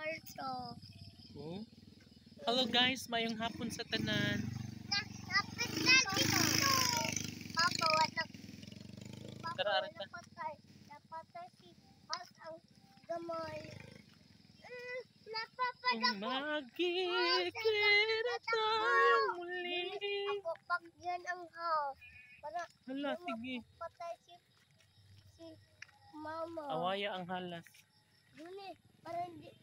kwarto. Oh. Hello guys, mayong hapon sa tanan. Napit na dito. Papa, wala. Tara, arita. Napatay si Pas ang gamay. Kung magkikita tayong muli. Ako pag yan ang house. Para Hala, sige. patay si mama. Awaya ang halas. Juni, para hindi.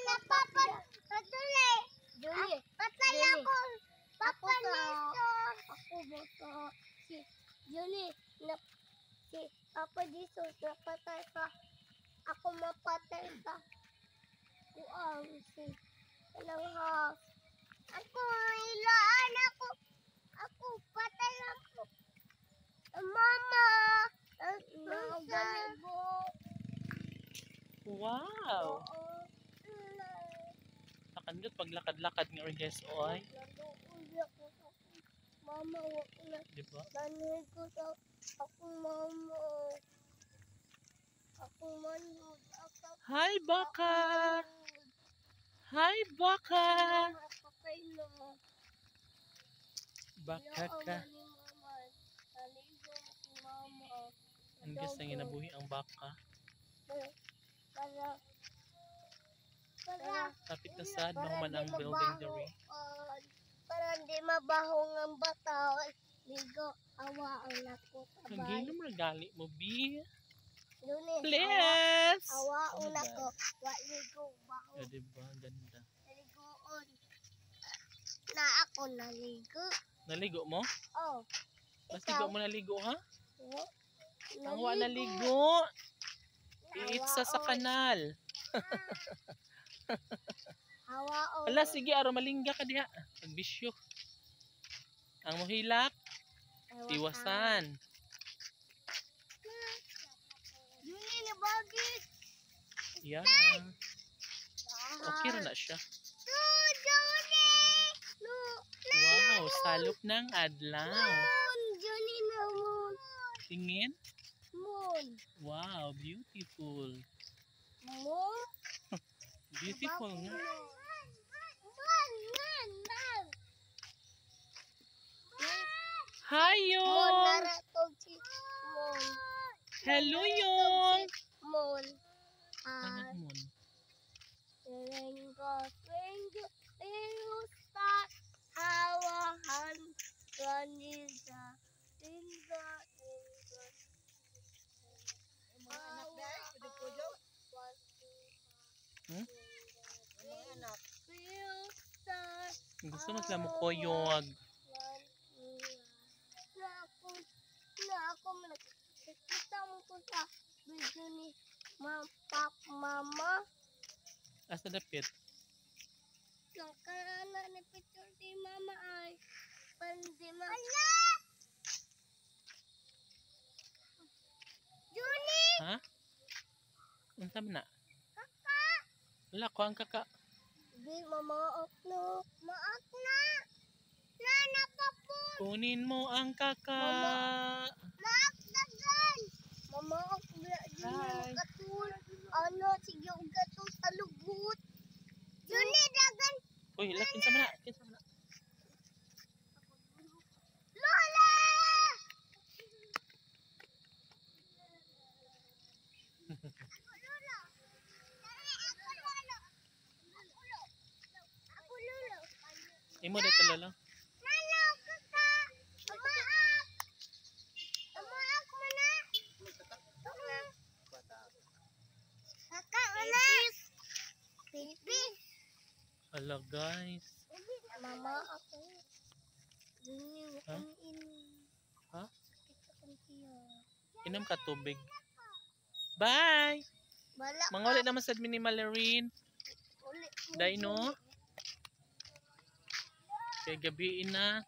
Napapad. Patuloy. Juni, patay ako. Papalito. Ako boto. Si Juni, si Papa Jesus napatay ka. Ako mapatay ka. Kuang si kanang house. Ako ilaan ako. Ako patay ako. Mama. Nagalibo. Wow. Nakandot paglakad-lakad nga rin guys, oy. Mama, wag na. Diba? Nanay ko sa ako, mama. Ako manod. Hi, Baka! Hi, Baka! Patay na. Baka ka. Naligo si mama. Ang guys na ginabuhi ang baka. Para Tapit na sad, mahuman ang building diri. para hindi mabahong ang bata. Ligo, awaan ako. Ang ginom regali mo, B. Luni, Please! awaan ako. Ligo, baho. O, diba? Ganda. Naligoon. Na ako naligo. Naligo mo? Oh. Mas ligo mo naligo, ha? Oh. Ang wa naligo. Iitsa sa kanal. Hawaon. Ala, sige, aro malingga ka diha. Pagbisyo. Ang mohilak, tiwasan. Juni na bagit. Yan. Okay ra na siya. Juni. No. Wow, salop ng adlaw. Moon. Juni na moon. Tingin? Moon. Wow, beautiful. Moon. Beautiful nga. Man. Hi, Moon Yung! naratog si Moon. Hello, Yung! Moon. Ano mo? Twinkle, start hawahan kanisa. Twinkle. Mga anak dahil, pwede ko daw. Hmm? Mga anak. Gusto mo sila mo koyog. Na ako nakikita mo ko sa video ni mama. Asa dapit? Nakana ni picture si mama ay pandima. Juni! Ha? Unsa man na? Kaka! Wala ko ang kaka. Di mamaak na. Maak na! Nana pa po! Kunin mo ang kaka. Maak na gan! Mamaak na di Hi. katul. Ano, sige ang gato sa lugut. Juni, dagan! Uy, hala, kinsa man na? Kinsa man na? Lola! Ako Lolo! Ako Lolo! Ako Lolo! Imo dito lolo. Nano, kaka! Umaak! Umaak mo na! Kaka, wala! Pilipis! Hala guys. Mama, ako. Dumi, Ha? Ha? Sakit sa kantiya. Inom ka tubig. Bye! Bala ka. Manguli naman sa minimal rin. Uli. Dino. Kaya gabiin na.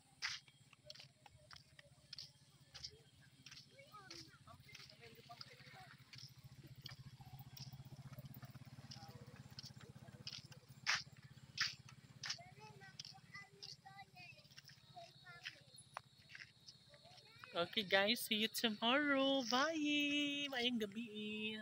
Okay guys, see you tomorrow. Bye! Mayang gabi.